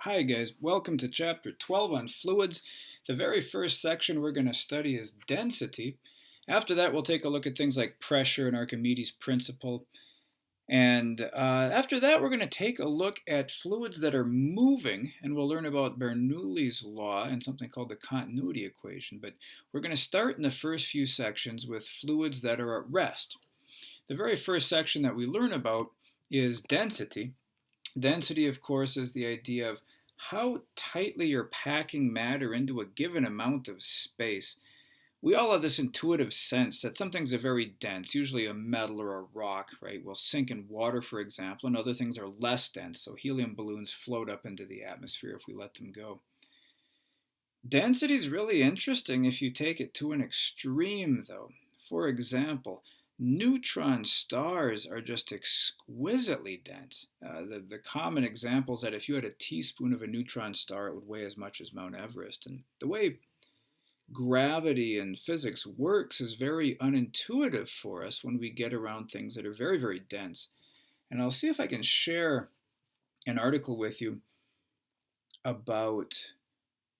Hi guys, welcome to chapter 12 on fluids. The very first section we're going to study is density. After that we'll take a look at things like pressure and Archimedes' principle. And after that we're going to take a look at fluids that are moving, and we'll learn about Bernoulli's law and something called the continuity equation. But we're going to start in the first few sections with fluids that are at rest. The very first section that we learn about is density. Density, of course, is the idea of how tightly you're packing matter into a given amount of space. We all have this intuitive sense that some things are very dense, usually a metal or a rock, right? Will sink in water, for example, and other things are less dense, so helium balloons float up into the atmosphere if we let them go. Density is really interesting if you take it to an extreme, though. For example, neutron stars are just exquisitely dense. The common example is that if you had a teaspoon of a neutron star, it would weigh as much as Mount Everest. And the way gravity and physics works is very unintuitive for us when we get around things that are very, very dense. And I'll see if I can share an article with you about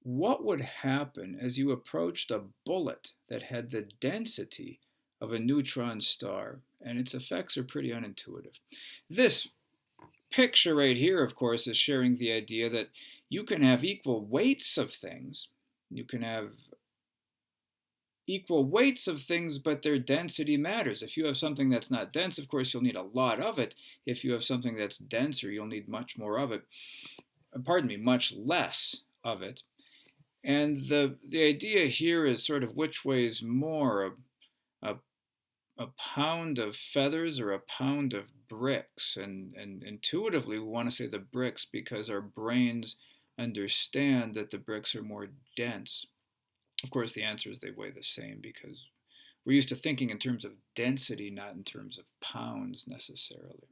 what would happen as you approached a bullet that had the density of a neutron star, and its effects are pretty unintuitive. This picture right here, of course, is sharing the idea that you can have equal weights of things. You can have equal weights of things, but their density matters. If you have something that's not dense, of course, you'll need a lot of it. If you have something that's denser, you'll need much more of it. Pardon me, much less of it. And the idea here is sort of which weighs more, a, a pound of feathers or a pound of bricks. And intuitively, we want to say the bricks because our brains understand that the bricks are more dense. Of course, the answer is they weigh the same because we're used to thinking in terms of density, not in terms of pounds necessarily.